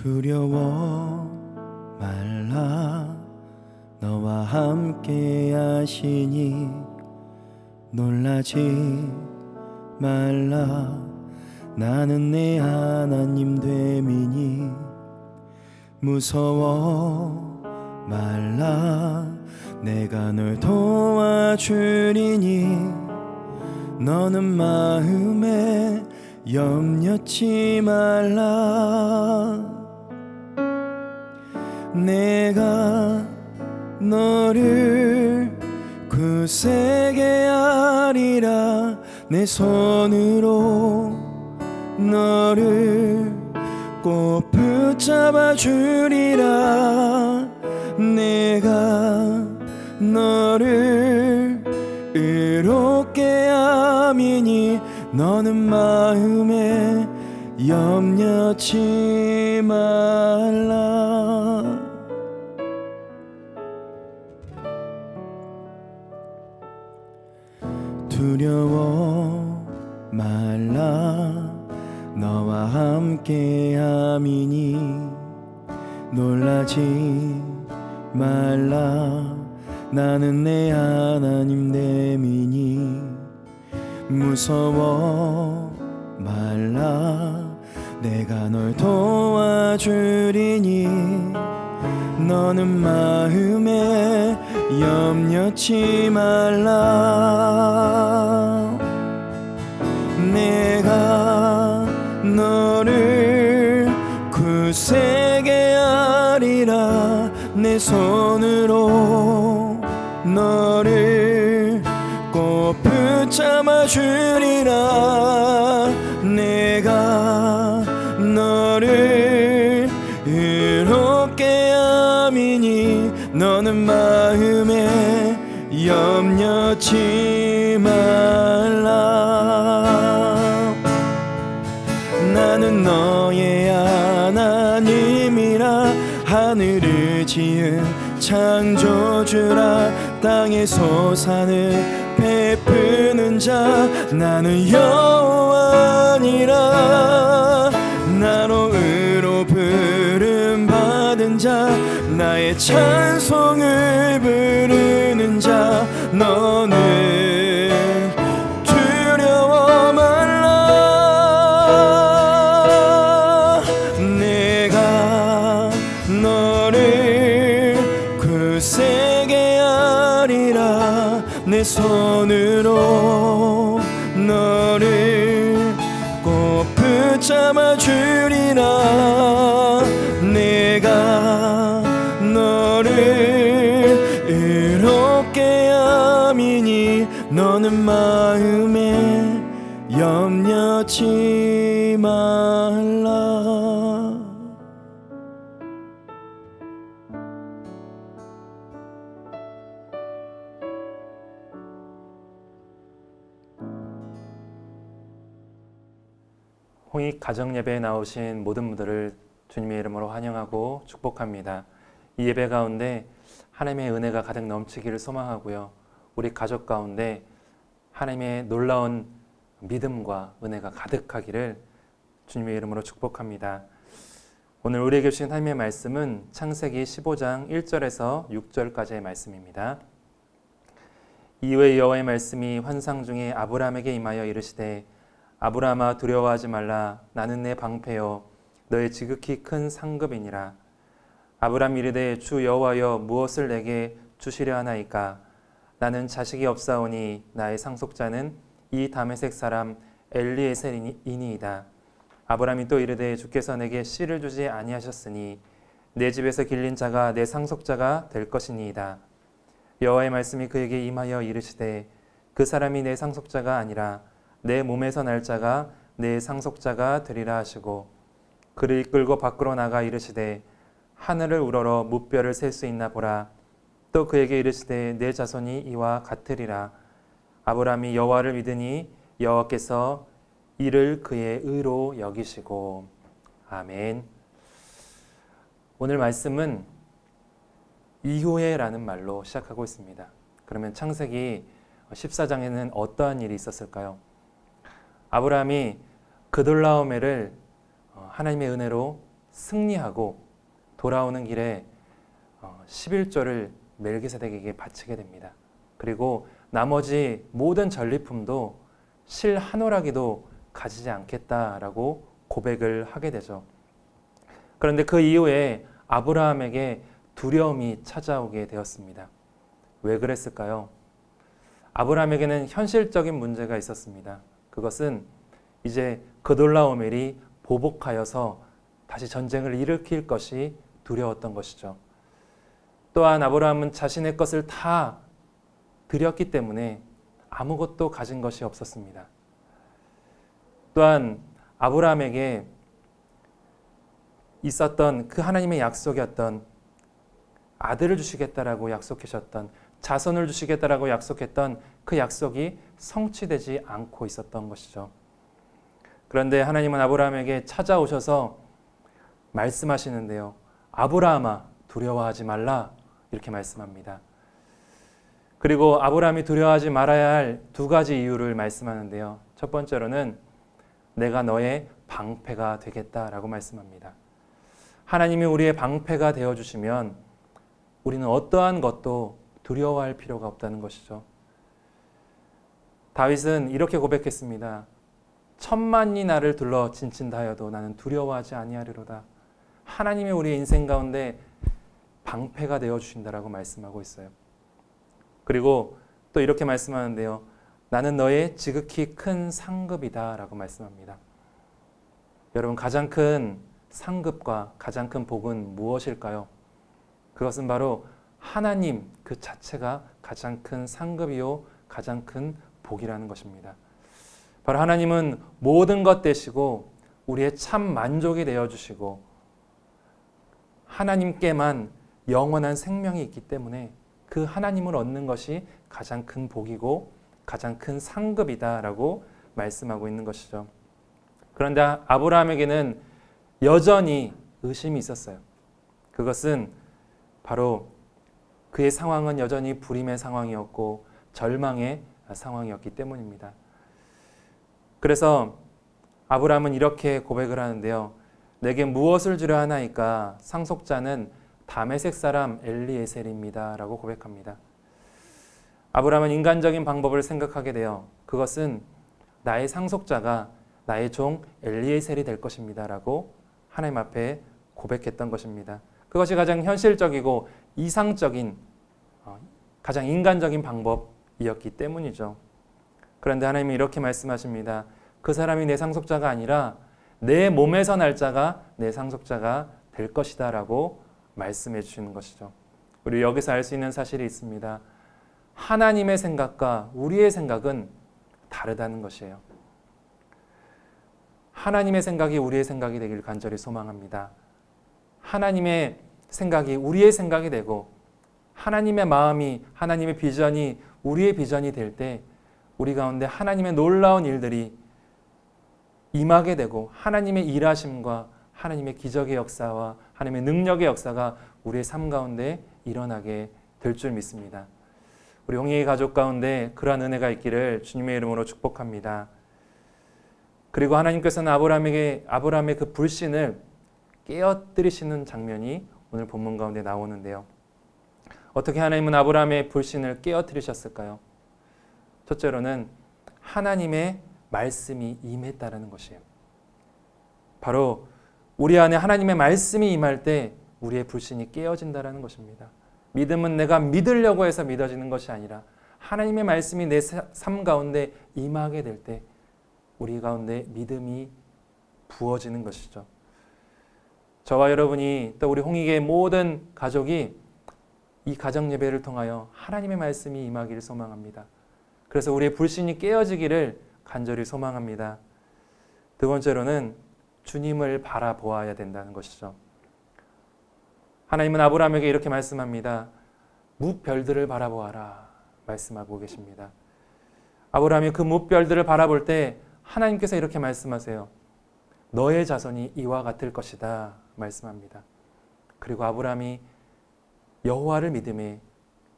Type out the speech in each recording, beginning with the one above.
두려워 말라 너와 함께 하시니 놀라지 말라 나는 내 하나님 됨이니 무서워 말라 내가 널 도와주리니 너는 마음에 염려치 말라 내가 너를 굳세게 하리라 내 손으로 너를 꼭 붙잡아 주리라 내가 너를 의롭게 함이니 너는 마음에 염려치 말라 두려워 말라 너와 함께 함이니 놀라지 말라 나는 내 하나님 됨이니 무서워 말라 내가 널 도와주리니 너는 마음에 염려치 말라 내가 너를 굳세게 하리라 내 손으로 너를 꼭 붙잡아 주리라 내가 너를 의롭게 함이니 너는 마음에 염려치 말라 나는 너의 하나님이라 하늘을 지은 창조주라 땅의 소산을 베푸는 자 나는 여호와니라 나로 의로 부름 받은 자 나의 찬송을 부르는 자 너는 두려워 말라 내가 너를 굳세게 하리라 내 손으로 너를 꼭 붙잡아 주리라 내가 너를 의롭게 함이니 너는 마음에 염려치 말라 홍익 가정예배에 나오신 모든 분들을 주님의 이름으로 환영하고 축복합니다. 이 예배 가운데 하나님의 은혜가 가득 넘치기를 소망하고요. 우리 가족 가운데 하나님의 놀라운 믿음과 은혜가 가득하기를 주님의 이름으로 축복합니다. 오늘 우리에게 주신 하나님의 말씀은 창세기 15장 1절에서 6절까지의 말씀입니다. 이후에 여호와의 말씀이 환상 중에 아브라함에게 임하여 이르시되 아브라함아 두려워하지 말라 나는 내 방패요 너의 지극히 큰 상급이니라 아브라함 이르되 주 여호와여 무엇을 내게 주시려 하나이까 나는 자식이 없사오니 나의 상속자는 이 다메섹 사람 엘리에셀이니이다 아브라함이 또 이르되 주께서 내게 씨를 주지 아니하셨으니 내 집에서 길린 자가 내 상속자가 될 것이니이다 여호와의 말씀이 그에게 임하여 이르시되 그 사람이 내 상속자가 아니라 내 몸에서 날 자가 내 상속자가 되리라 하시고 그를 이끌고 밖으로 나가 이르시되 하늘을 우러러 무뼈를 셀 수 있나 보라 또 그에게 이르시되 내 자손이 이와 같으리라 아브라함이 여호와를 믿으니 여호와께서 이를 그의 의로 여기시고 아멘. 오늘 말씀은 이후에라는 말로 시작하고 있습니다. 그러면 창세기 14장에는 어떠한 일이 있었을까요? 아브라함이 그돌라오메를 하나님의 은혜로 승리하고 돌아오는 길에 11조를 멜기세덱에게 바치게 됩니다. 그리고 나머지 모든 전리품도 실 한 오라기도 가지지 않겠다라고 고백을 하게 되죠. 그런데 그 이후에 아브라함에게 두려움이 찾아오게 되었습니다. 왜 그랬을까요? 아브라함에게는 현실적인 문제가 있었습니다. 그것은 이제 그돌라오멜이 보복하여서 다시 전쟁을 일으킬 것이 두려웠던 것이죠. 또한 아브라함은 자신의 것을 다 드렸기 때문에 아무것도 가진 것이 없었습니다. 또한 아브라함에게 있었던 그 하나님의 약속이었던 아들을 주시겠다라고 약속하셨던, 자손을 주시겠다라고 약속했던 그 약속이 성취되지 않고 있었던 것이죠. 그런데 하나님은 아브라함에게 찾아오셔서 말씀하시는데요. 아브라함아, 두려워하지 말라, 이렇게 말씀합니다. 그리고 아브라함이 두려워하지 말아야 할 두 가지 이유를 말씀하는데요. 첫 번째로는 내가 너의 방패가 되겠다라고 말씀합니다. 하나님이 우리의 방패가 되어주시면 우리는 어떠한 것도 두려워할 필요가 없다는 것이죠. 다윗은 이렇게 고백했습니다. 천만이 나를 둘러 진친다 하여도 나는 두려워하지 아니하리로다. 하나님이 우리의 인생 가운데 방패가 되어주신다라고 말씀하고 있어요. 그리고 또 이렇게 말씀하는데요. 나는 너의 지극히 큰 상급이다 라고 말씀합니다. 여러분, 가장 큰 상급과 가장 큰 복은 무엇일까요? 그것은 바로 하나님 그 자체가 가장 큰 상급이요 가장 큰 복이라는 것입니다. 바로 하나님은 모든 것 되시고 우리의 참 만족이 되어주시고 하나님께만 영원한 생명이 있기 때문에 그 하나님을 얻는 것이 가장 큰 복이고 가장 큰 상급이다라고 말씀하고 있는 것이죠. 그런데 아브라함에게는 여전히 의심이 있었어요. 그것은 바로 그의 상황은 여전히 불임의 상황이었고 절망의 상황이었기 때문입니다. 그래서 아브라함은 이렇게 고백을 하는데요. 내게 무엇을 주려 하나이까? 상속자는 다메섹 사람 엘리에셀입니다 라고 고백합니다. 아브라함은 인간적인 방법을 생각하게 돼요. 그것은 나의 상속자가 나의 종 엘리에셀이 될 것입니다 라고 하나님 앞에 고백했던 것입니다. 그것이 가장 현실적이고 이상적인 가장 인간적인 방법이었기 때문이죠. 그런데 하나님이 이렇게 말씀하십니다. 그 사람이 내 상속자가 아니라 내 몸에서 날 자가 내 상속자가 될 것이다 라고 말씀해 주시는 것이죠. 우리 여기서 알 수 있는 사실이 있습니다. 하나님의 생각과 우리의 생각은 다르다는 것이에요. 하나님의 생각이 우리의 생각이 되길 간절히 소망합니다. 하나님의 생각이 우리의 생각이 되고 하나님의 마음이, 하나님의 비전이 우리의 비전이 될 때 우리 가운데 하나님의 놀라운 일들이 임하게 되고 하나님의 일하심과 하나님의 기적의 역사와 하나님의 능력의 역사가 우리의 삶 가운데 일어나게 될 줄 믿습니다. 우리 홍익의 가족 가운데 그러한 은혜가 있기를 주님의 이름으로 축복합니다. 그리고 하나님께서는 아브라함의 그 불신을 깨어뜨리시는 장면이 오늘 본문 가운데 나오는데요. 어떻게 하나님은 아브라함의 불신을 깨어뜨리셨을까요? 첫째로는 하나님의 말씀이 임했다라는 것이에요. 바로 우리 안에 하나님의 말씀이 임할 때 우리의 불신이 깨어진다라는 것입니다. 믿음은 내가 믿으려고 해서 믿어지는 것이 아니라 하나님의 말씀이 내 삶 가운데 임하게 될 때 우리 가운데 믿음이 부어지는 것이죠. 저와 여러분이 또 우리 홍익의 모든 가족이 이 가정 예배를 통하여 하나님의 말씀이 임하기를 소망합니다. 그래서 우리의 불신이 깨어지기를 간절히 소망합니다. 두 번째로는 주님을 바라보아야 된다는 것이죠. 하나님은 아브라함에게 이렇게 말씀합니다. 뭇별들을 바라보아라 말씀하고 계십니다. 아브라함이 그 뭇별들을 바라볼 때 하나님께서 이렇게 말씀하세요. 너의 자손이 이와 같을 것이다 말씀합니다. 그리고 아브라함이 여호와를 믿음에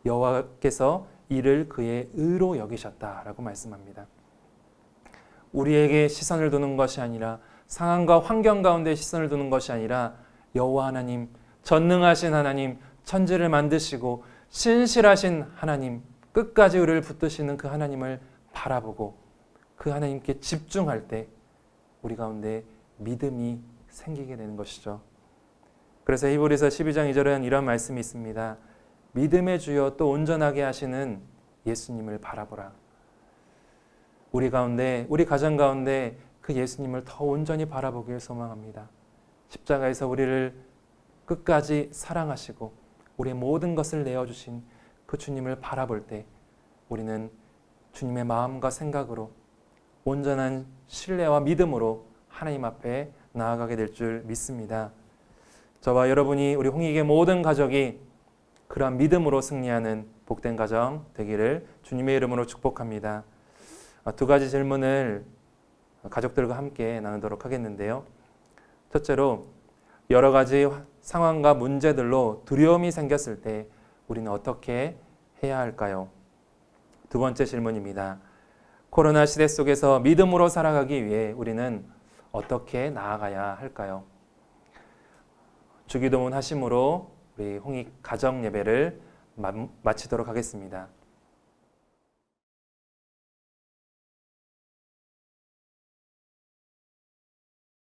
여호와께서 이를 그의 의로 여기셨다라고 말씀합니다. 우리에게 시선을 두는 것이 아니라 상황과 환경 가운데 시선을 두는 것이 아니라 여호와 하나님, 전능하신 하나님, 천지를 만드시고 신실하신 하나님, 끝까지 우리를 붙드시는 그 하나님을 바라보고 그 하나님께 집중할 때 우리 가운데 믿음이 생기게 되는 것이죠. 그래서 히브리서 12장 2절은 이런 말씀이 있습니다. 믿음의 주여 또 온전하게 하시는 예수님을 바라보라. 우리 가운데, 우리 가정 가운데 그 예수님을 더 온전히 바라보길 소망합니다. 십자가에서 우리를 끝까지 사랑하시고 우리의 모든 것을 내어주신 그 주님을 바라볼 때 우리는 주님의 마음과 생각으로 온전한 신뢰와 믿음으로 하나님 앞에 나아가게 될 줄 믿습니다. 저와 여러분이 우리 홍익의 모든 가족이 그러한 믿음으로 승리하는 복된 가정 되기를 주님의 이름으로 축복합니다. 두 가지 질문을 가족들과 함께 나누도록 하겠는데요. 첫째로 여러 가지 상황과 문제들로 두려움이 생겼을 때 우리는 어떻게 해야 할까요? 두 번째 질문입니다. 코로나 시대 속에서 믿음으로 살아가기 위해 우리는 어떻게 나아가야 할까요? 주기도문 하심으로 우리 홍익 가정 예배를 마치도록 하겠습니다.